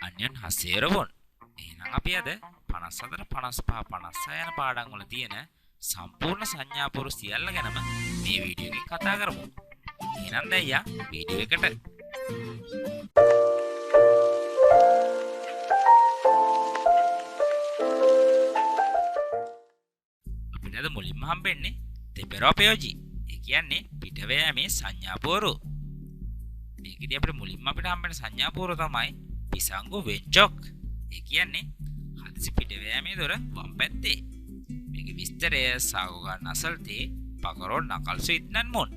අන්‍යයන් හසේරවොන්. එහෙනම් අපි අද 54 55 56 යන පාඩම් වල තියෙන සම්පූර්ණ සංඥා පුරු සියල්ල ගැනම මේ වීඩියෝ එකෙන් කතා කරමු. එහෙනම් දැන් වීඩියෝ එකට අපිට අද මුලින්ම හම්බෙන්නේ තෙපරෝපයෝජි. ඒ කියන්නේ පිටවෑමේ සංඥා පුරු. මේකදී අපිට මුලින්ම හම්බෙන සංඥා පුරු තමයි පිසංගු වෙන්චොක්. ඒ කියන්නේ හදිසි පිටවෑමේ දොර වම් පැත්තේ. මේකේ විස්තරය සාගෝගන් අසල්තේ පකරෝ නකල්සු ඉත්නන් මොන්.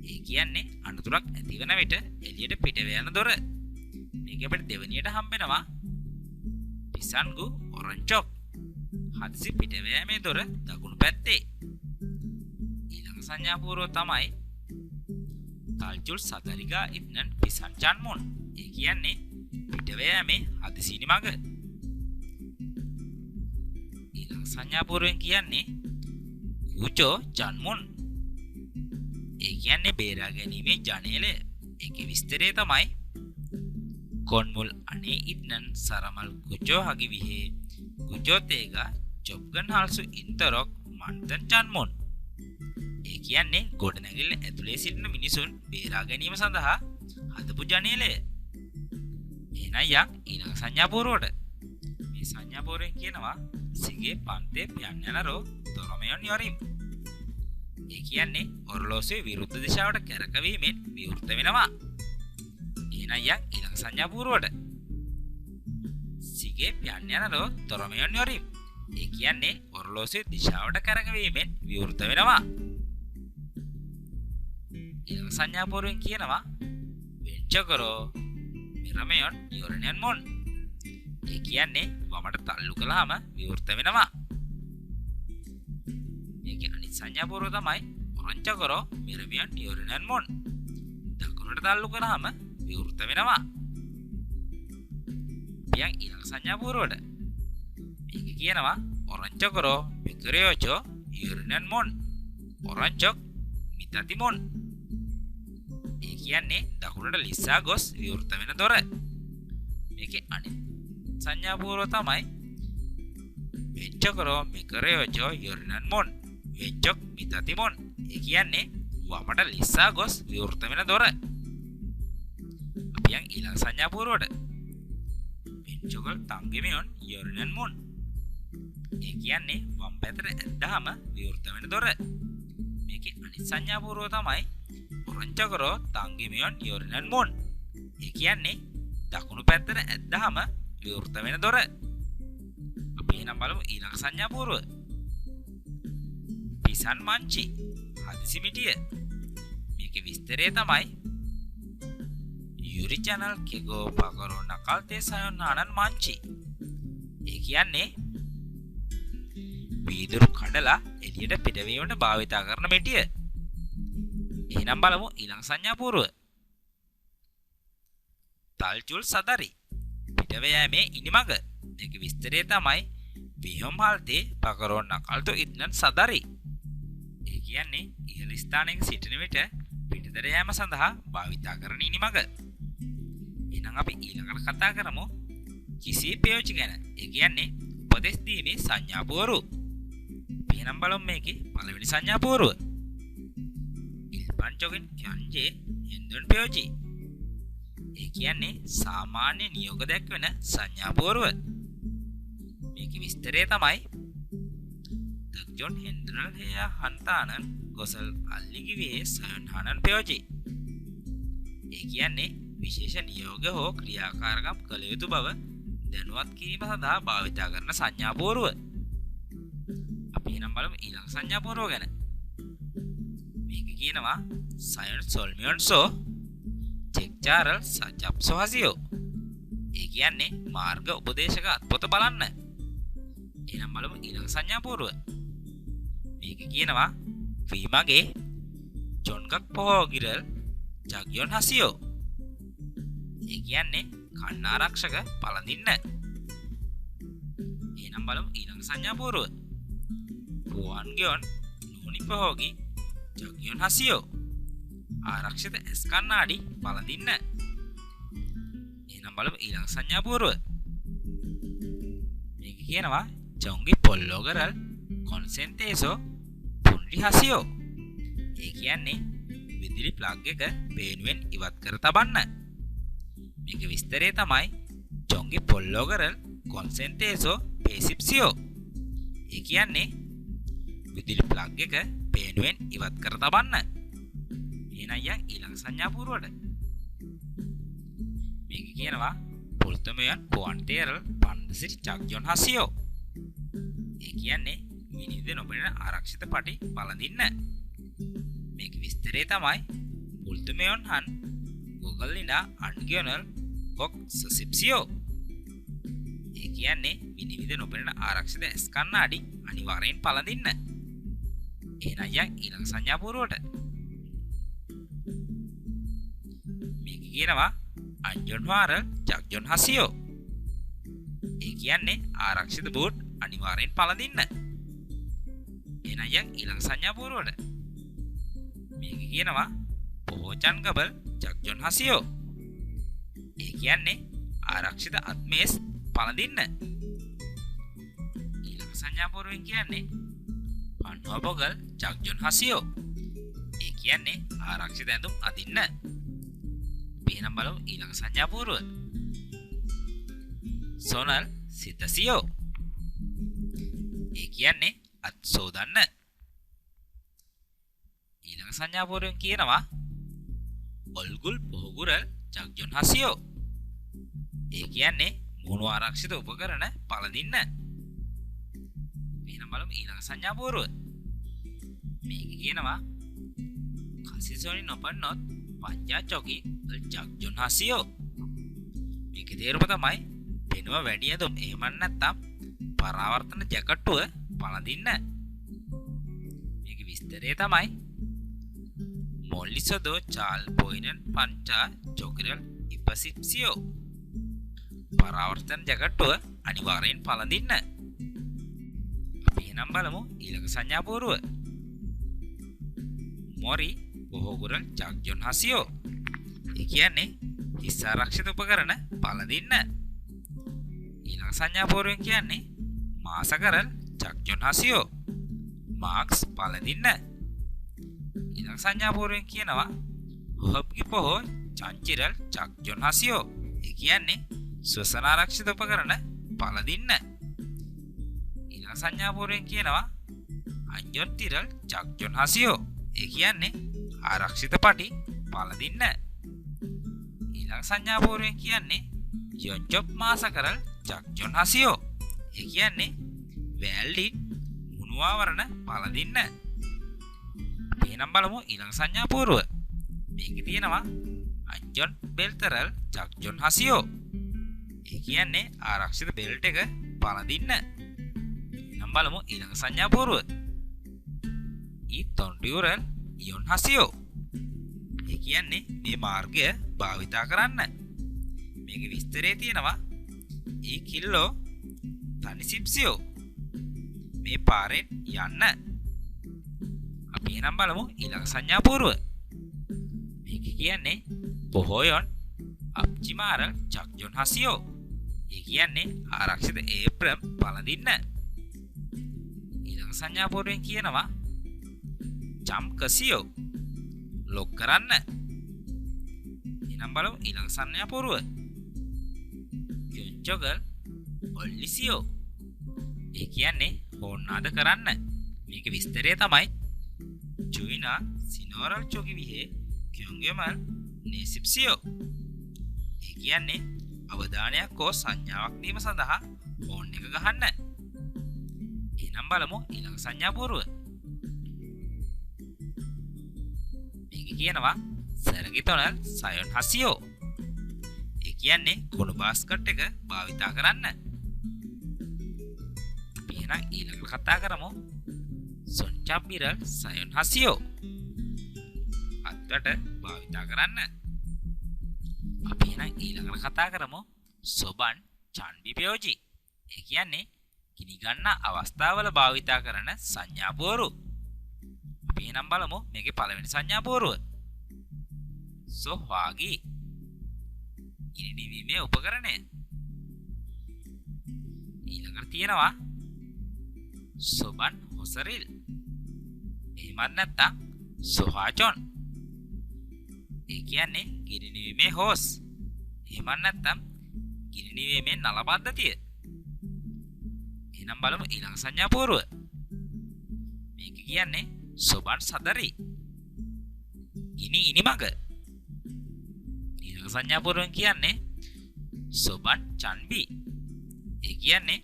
ඒ කියන්නේ අනුතුරක් ඇතිවන විට එළියට පිටව යන දොර. මේක අපිට දෙවෙනියට හම්බෙනවා පිසංගු ඔරන්චොක්. හදිසි පිටවෑමේ දොර දකුණු පැත්තේ. ඊළඟ සංඥා පුරුව තමයි තල්ජුල් සතරිගා ඉත්නන් පිසංචන් මොන්. ඒ කියන්නේ පිටවෑමේ හදිසිනි මග. ඊළඟ සංඥා පුරුවෙන් කියන්නේ කුචෝ ජන්මුන්. ඒ කියන්නේ බේරා ගැනීමේ ජනේලය. ඒකේ විස්තරය තමයි කොන්මුල් අනේ ඉත්නන් සරමල් කුචෝ හගි විහේ කුචෝ තේගා චොප්ගන් හල්සු ඉන්තරොක් මන්තන් ජන්මුන්. ඒ කියන්නේ ගොඩනැගිල්ල ඇතුලේ සිටින මිනිසුන් බේරා ගැනීම සඳහා හදපු ජනේලය. එහෙනම් ඊළඟ සංඥා පුරුවට. මේ සංඥා පුරුවෙන් කියනවා සිගේ පන්තේ යන්න යනරෝ තොරමයන් යොරිම්. ඒ කියන්නේ ඔරලෝසුවේ විරුද්ධ දිශාවට කැරකවීමෙන් විවෘත වෙනවා. එහෙනම් ඊළඟ සංඥා පුරුවට. සිගේ යන්න යනරෝ තොරමයන් යොරිම්. ඒ කියන්නේ ඔරලෝසුවේ දිශාවට කැරකවීමෙන් විවෘත වෙනවා. ඊළඟ සංඥා පුරුවෙන් කියනවා වෙන්චකරෝ මිරමයන් යොරණයන් මොන්. ඒ කියන්නේ වමට තල්ලු කළාම විවෘත වෙනවා. මේකේ අනිත් සංඥා පුරුව තමයි ඔරංචකරෝ මිරමියන් යොරණයන් මොන්. දකුණට තල්ලු කළාම විවෘත වෙනවා. ඊළඟ සංඥා පුරුවට. මේකේ කියනවා ඔරංචකරෝ විකරයෝචෝ යොරණයන් මොන්. ඔරංචොක් මිතති මොන්. ඒ කියන්නේ දකුණට ලිස්සා ගොස් විවෘත වෙන දොර. මේකේ අනිත් සංඥා පුරුව තමයි වෙච්චකරෝ මිකරයෝචෝ යොරණයන් මොන්. වෙච්චොක් මිතති මොන්. ඒ කියන්නේ වමට ලිස්සා ගොස් විවෘත වෙන දොර. අපි ඊළඟ සංඥා පුරුවට. වෙච්චකල් තංගෙමියොන් යොරණයන් මොන්. ඒ කියන්නේ වම් පැත්තට ඇද්දාම විවෘත වෙන දොර. මේකේ අනිත් සංඥා පුරුව තමයි ඔරංචකරෝ තංගෙමියොන් යොරණයන් මොන්. ඒ කියන්නේ දකුණු පැත්තට ඇද්දාම විවෘත වෙන දොර. අපි එහෙනම් බලමු ඊළඟ සංඥා පුරුව. පිසන් මංචි හදිසි මිටිය. මේකේ විස්තරය තමයි යුරි channel කෙගෝ පකරෝ නකල්තේ සයොන් ආනන් මංචි. ඒ කියන්නේ වීදුරු කඩලා එළියට පිටවීමට භාවිත කරන මිටිය. එහෙනම් බලමු ඊළඟ සංඥා පුරුව. තල්චුල් සදරි පිටවෑමේ ඉනිමග. මේක විස්තරය තමයි විහොම් හල්තේ පකරෝ නකල්තෝ ඉත්නන් සදරි. ඒ කියන්නේ ඉහළ ස්ථානයක සිටින විට පිටතට යෑම සඳහා භාවිත කරන ඉනිමග. එහෙනම් අපි ඊළඟට කතා කරමු කිසි ප්‍රයෝජන ගැන. ඒ කියන්නේ උපදෙස් දීමේ සංඥා පුරු. එහෙනම් බලමු මේකේ පළවෙනි සංඥා පුරුව. ඉල්පන්චෝගෙන් කියන්නේ හෙන්දොන් ප්‍රයෝජි. ඒ කියන්නේ සාමාන්‍ය නියෝග දක්වන සංඥා පුරුව. මේකේ විස්තරය තමයි දක්ජොන් හෙන්දරල් හේයා හන්තානන් ගොසල් අල්ලිගිවේ සයන්හානන් ප්‍රයෝජි. ඒ කියන්නේ විශේෂ නියෝග හෝ ක්‍රියාකාරකම් කළ යුතු බව දැනුවත් කිරීම සඳහා භාවිත කරන සංඥා පුරුව. අපි එහෙනම් බලමු ඊළඟ සංඥා පුරුව ගැන. මේක කියනවා සයන් සොල්මියොන්සෝ චෙක්චාරල් සජප්සෝ හසියෝ. ඒ කියන්නේ මාර්ග උපදේශක අත්පොත බලන්න. එහෙනම් බලමු ඊළඟ සංඥා පුරුව. මේක කියනවා වීමගේ ජොන්ගක් පොහොගිරල් ජග්යොන් හසියෝ. ඒ කියන්නේ කන්න ආරක්ෂක පළඳින්න. එහෙනම් බලමු ඊළඟ සංඥා පුරුව. පුවන්ගයොන් නෝනි පොහොගි ජග්යොන් හසියෝ. ආරක්ෂිත ඇස් කණ්ණාඩි පළඳින්න. එහෙනම් බලමු ඊළඟ සංඥා පුවරුව. මේක කියනවා චොංගි පොල්ලෝගරල් කොන්සෙන්ටේසෝ පුන්ඩි හසියෝ. ඒ කියන්නේ විදුලි ප්ලග් එක පේනුවෙන් ඉවත් කර තබන්න. මේක විස්තරය තමයි චොංගි පොල්ලෝගරල් කොන්සෙන්ටේසෝ පේසිප්සියෝ. ඒ කියන්නේ විදුලි ප්ලග් එක පේනුවෙන් ඉවත් කර තබන්න. එහෙනම් අයියා ඊළඟ සංඥා පුවරුවට. මේක කියනවා පුල්තමයන් පුවන්ටේරල් පන්දසිරි චක්ජොන් හසියෝ. ඒ කියන්නේ විනිවිද නොපෙනෙන ආරක්ෂිත පටි පළඳින්න. මේක විස්තරය තමයි පුල්තමයන් හන් ගෝගල්ලිනා අන්ගියනල් කොක් සසිප්සියෝ. ඒ කියන්නේ විනිවිද නොපෙනෙන ආරක්ෂිත ඇස් කණ්ණාඩි අනිවාර්යෙන් පළඳින්න. එහෙනම් අයියා ඊළඟ සංඥා පුවරුවට. මේක කියනවා අන්ජොන් වාරල් ජක්ජොන් හසියෝ. ඒ කියන්නේ ආරක්ෂිත බූට් අනිවාර්යෙන් පළඳින්න. එහෙනම් අයියා ඊළඟ සංඥා පුවරුවට. මේක කියනවා පොහොචන් ගබල් ජක්ජොන් හසියෝ. ඒ කියන්නේ ආරක්ෂිත අත්මේස් පළඳින්න. ඊළඟ සංඥා පුවරුවෙන් කියන්නේ පන්වබොගල් ජක්ජොන් හසියෝ. ඒ කියන්නේ ආරක්ෂිත ඇඳුම් අදින්න. එහෙනම් බලමු ඊළඟ සංඥා පුවරුව. සොනල් සිතසියෝ. ඒ කියන්නේ අත් සෝදන්න. ඊළඟ සංඥා පුවරුවෙන් කියනවා ඔල්ගුල් පොහුගුරල් ජක්ජොන් හසියෝ. ඒ කියන්නේ මුණු ආරක්ෂිත උපකරණ පළඳින්න. එහෙනම් බලමු ඊළඟ සංඥා පුවරුව. මේක කියනවා කසිසොනි නොපන්නොත් පංජා චොකි ජක්ජොන් හසියෝ. මේකේ තේරුම තමයි පෙනුම වැඩි ඇඳුම් එහෙම නැත්නම් පරාවර්තන ජැකට්ටුව පළඳින්න. මේකේ විස්තරය තමයි මොල්ලිසොදෝ චාල් පොයිනන් පංචා චොකිරල් ඉපසිප්සියෝ. පරාවර්තන ජැකට්ටුව අනිවාර්යෙන් පළඳින්න. අපි එහෙනම් බලමු ඊළඟ සංඥා පුවරුව. මොරි පොහොගුරල් ජක්ජොන් හසියෝ. ඒ කියන්නේ හිස් ආරක්ෂිත උපකරණ පළඳින්න. ඊළඟ සංඥා පුවරුවෙන් කියන්නේ මාසකරල් ජක්ජොන් හසියෝ. මාක්ස් පළඳින්න. ඊළඟ සංඥා පුවරුවෙන් කියනවා හොබ්ගි පොහො චංචිරල් ජක්ජොන් හසියෝ. ඒ කියන්නේ ස්වසන ආරක්ෂිත උපකරණ පළඳින්න. ඊළඟ සංඥා පුවරුවෙන් කියනවා අංජොන් තිරල් ජක්ජොන් හසියෝ. ඒ කියන්නේ ආරක්ෂිත පටි පළඳින්න. ඊළඟ සංඥා පුවරුවෙන් කියන්නේ යොන්ජොප් මාසකරල් ජක්ජොන් හසියෝ. ඒ කියන්නේ වැල්ඩින් මුණු ආවරණ පළඳින්න. එහෙනම් බලමු ඊළඟ සංඥා පුවරුව. මේකේ තියෙනවා අංජොන් බෙල්තරල් ජක්ජොන් හසියෝ. ඒ කියන්නේ ආරක්ෂිත බෙල්ට් එක පළඳින්න. එහෙනම් බලමු ඊළඟ සංඥා පුවරුව. ඊ තොන්ඩියුරල් ඉයොන් හසියෝ. ඒ කියන්නේ මේ මාර්ගය භාවිතා කරන්න. මේකේ විස්තරය තියෙනවා ඊ කිල්ලෝ තනිසිප්සියෝ. මේ පාරෙන් යන්න. අපි එහෙනම් බලමු ඊළඟ සංඥා පුවරුව. මේක කියන්නේ පොහොයොන් අප්චිමාරල් ජක්ජොන් හසියෝ. ඒ කියන්නේ ආරක්ෂිත ඒප්‍රම් පළඳින්න. ඊළඟ සංඥා පුවරුවෙන් කියනවා චම් කසියෝ ලොක් කරන්න. එහෙනම් බලමු ඊළඟ සංඥා පුවරුව. යොන්චොගල් ඔල්ලිසියෝ. ඒ කියන්නේ හොන්නාද කරන්න. මේක විස්තරය තමයි චුයිනා සිනෝරල් චොකි විහේ කියොන්ගෙමල් නේසිප්සියෝ. ඒ කියන්නේ අවධානයක් හෝ සංඥාවක් දීම සඳහා ෆෝන් එක ගහන්න. එහෙනම් බලමු ඊළඟ සංඥා පුවරුව. මේක කියනවා සරගිතොනල් සයොන් හසියෝ. ඒ කියන්නේ කුණු බාස්කට් එක භාවිතා කරන්න. අපි එහෙනම් ඊළඟට කතා කරමු සොන්චබ්බිරල් සයොන් හසියෝ. අත්වට භාවිතා කරන්න. අපි එහෙනම් ඊළඟට කතා කරමු සොබන් චන්බිපයෝජි. ඒ කියන්නේ කිනි ගන්න අවස්ථාවල භාවිතා කරන සංඥා පුවරු. අපි එහෙනම් බලමු මේකේ පළවෙනි සංඥා පුවරුව. සොහාගි. ගිනි නිවීමේ උපකරණය. ඊළඟට තියෙනවා සොබන් හොසරිල්. එහෙමත් නැත්නම් සොහාචොන්. ඒ කියන්නේ ගිනි නිවීමේ හෝස්. එහෙමත් නැත්නම් ගිනි නිවීමේ නල පද්ධතිය. එහෙනම් බලමු ඊළඟ සංඥා පූර්ව. මේක කියන්නේ සොබන් සදරි. ගිනි ඉනිමඟ. ඊළඟ සංඥා පූර්වෙන් කියන්නේ සොබන් චන්බි. ඒ කියන්නේ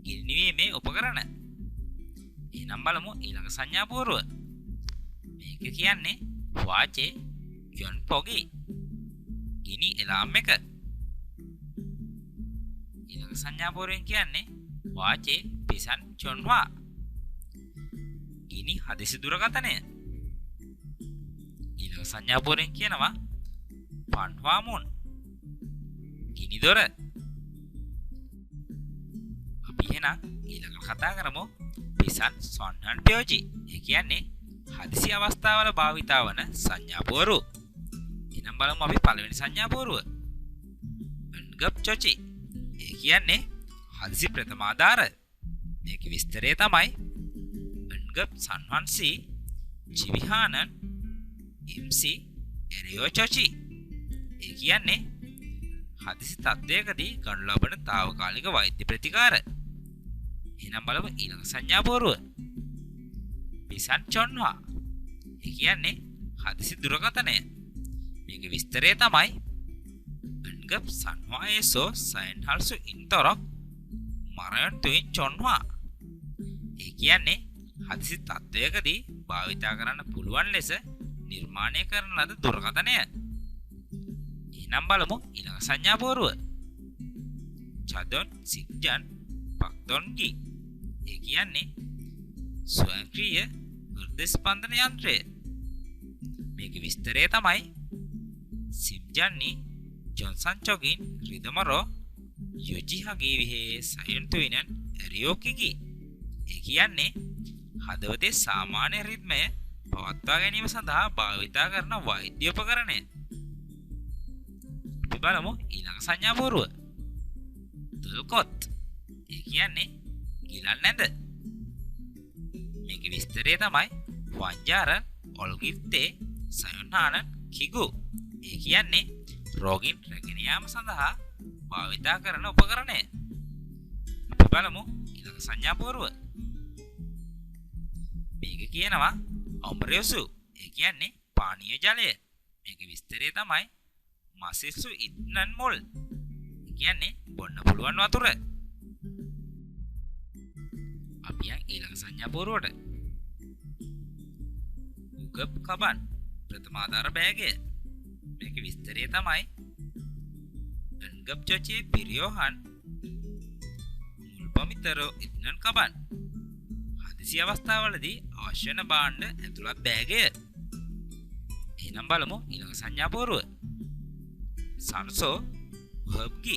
ගිනි නිවීමේ උපකරණ. එහෙනම් බලමු ඊළඟ සංඥා පූර්ව. මේක කියන්නේ වාචේ යොන් පොගි. ගිනි එලාම් එක. ඊළඟ සංඥා පූර්වෙන් කියන්නේ වාචේ පිසන් චොන්වා. ගිනි හදිසි දුරකථනය. ඊළඟ සංඥා පූර්වෙන් කියනවා පන්වාමුන්. ගිනි දොර. අපි එහෙනම් ඊළඟට කතා කරමු පිසන් සොන්නන් ප්‍රයෝජි. ඒ කියන්නේ හදිසි අවස්ථාවල භාවිතා වන සංඥා පුවරු. එහෙනම් බලමු අපි පළවෙනි සංඥා පුවරුව. අන්ගප් චොචි. ඒ කියන්නේ හදිසි ප්‍රථම ආධාර. මේකේ විස්තරය තමයි අන්ගප් සන්වන්සි ජීවිහානන් ඉම්සි එරියෝ චොචි. ඒ කියන්නේ හදිසි තත්ත්වයකදී ගනු ලබන తాවකාලික වෛද්‍ය ප්‍රතිකාර. එහෙනම් බලමු ඊළඟ සංඥා පුවරුව. පිසන් චොන්වා. ඒ කියන්නේ හදිසි දුරකථනය. මේකේ විස්තරය තමයි අන්ගප් සන්වායේසෝ සයන්හල්සු ඉන්තරක් මරයන් තුයින් චොන්වා. ඒ කියන්නේ හදිසි තත්ත්වයකදී භාවිතා කරන්න පුළුවන් ලෙස නිර්මාණය කරන ලද දුරකථනය. එහෙනම් බලමු ඊළඟ සංඥා පුවරුව. චදොන් සික්ජන් පක්දොන්ගි. ඒ කියන්නේ ස්වයංක්‍රීය හෘද ස්පන්දන යන්ත්‍රය. මේකේ විස්තරය තමයි සිම්ජන්නි ජොන්සන් චොගින් රිදමරෝ යොජිහගේ විහේ සයන්තුවිනන් එරියෝකිගි. ඒ කියන්නේ හදවතේ සාමාන්‍ය රිද්මය පවත්වා ගැනීම සඳහා භාවිතා කරන වෛද්‍ය උපකරණය. අපි බලමු ඊළඟ සංඥා පුවරුව. තුල්කොත්. ඒ කියන්නේ ගිලන් නැද. මේකේ විස්තරය තමයි වංජාර ඔල්ගිත්තේ සයොන්හාන කිගු. ඒ කියන්නේ රෝගීන් රැගෙන යාම සඳහා භාවිතා කරන උපකරණය. අපි බලමු ඊළඟ සංඥා පුවරුව. මේක කියනවා අම්රයසු. ඒ කියන්නේ පානීය ජලය. මේකේ විස්තරය තමයි මසිස්සු ඉත්නන් මොල්. ඒ කියන්නේ බොන්න පුළුවන් වතුර. අපි යන් ඊළඟ සංඥා පුවරුවට. උගප් කබන් ප්‍රථම ආධාර බෑගය. මේකේ විස්තරය තමයි අන්ගප් චොචේ පිරියෝහන් මුල්පමිතරෝ ඉත්නන් කබන්. හදිසි අවස්ථාවලදී අවශ්‍ය වන භාණ්ඩ ඇතුළත් බෑගය. එහෙනම් බලමු ඊළඟ සංඥා පුවරුව. සංසෝ හබ්ගි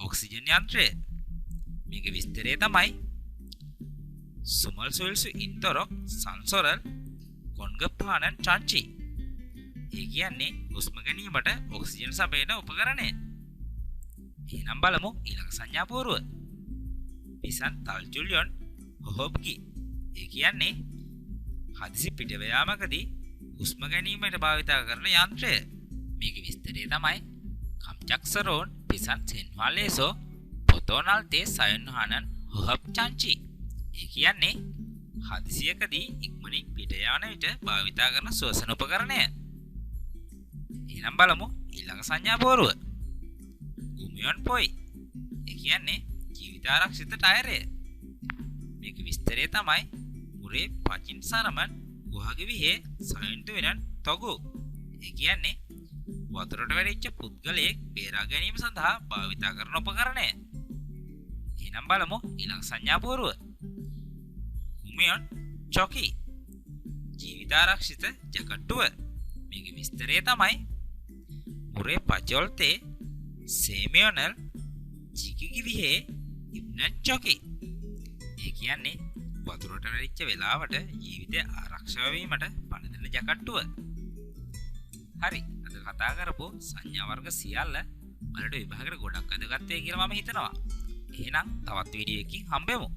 ඔක්සිජන් යන්ත්‍රය. මේකේ විස්තරය තමයි සුමල් සොල්සු ඉන්තරොක් සංසොරල් කොන්ගපානන් චංචි. ඒ කියන්නේ හුස්ම ගැනීමට ඔක්සිජන් සපයන උපකරණය. එහෙනම් බලමු ඊළඟ සංඥා පුවරුව. පිසන් තල්ජුල්යොන් හොබ්ගි. ඒ කියන්නේ හදිසි පිටව යාමකදී හුස්ම ගැනීමට භාවිතා කරන යන්ත්‍රය. මේකේ විස්තරය තමයි කම්චක්සරෝන් පිසන් සෙන්වාලේසෝ පොතෝනල්තේ සයන්හානන් හොබ් චංචි. ඒ කියන්නේ හදිසියකදී ඉක්මනින් පිට යන විට භාවිතා කරන ශ්වසන උපකරණය. එහෙනම් බලමු ඊළඟ සංඥා පුවරුව. ගුමියොන් පොයි. ඒ කියන්නේ ජීවිතාරක්ෂිත ටයරය. මේක විස්තරය තමයි මුරේ පචින් සරමන් ගුහගේ විහේ සයන්තු වෙනන් තොගු. ඒ කියන්නේ වතුරට වැටිච්ච පුද්ගලයෙක් බේරා ගැනීම සඳහා භාවිතා කරන උපකරණය. එහෙනම් බලමු ඊළඟ සංඥා පුවරුව. ගුමියොන් චොකි. ජීවිතාරක්ෂිත ජකට්ටුව. මේකේ විස්තරය තමයි මුරේ පචොල්තේ සේමියොනල් ජිකිගි විහේ ඉබ්නන් චොකි. ඒ කියන්නේ වතුරට වැටිච්ච වෙලාවට ජීවිතය ආරක්ෂා වීමට පණ දෙන ජකට්ටුව. හරි, අද කතා කරපු සංඥා වර්ග සියල්ල බලට විභාගයට ගොඩක් වැදගත් වෙයි කියලා මම හිතනවා. එහෙනම් තවත් වීඩියෝ එකකින් හම්බෙමු.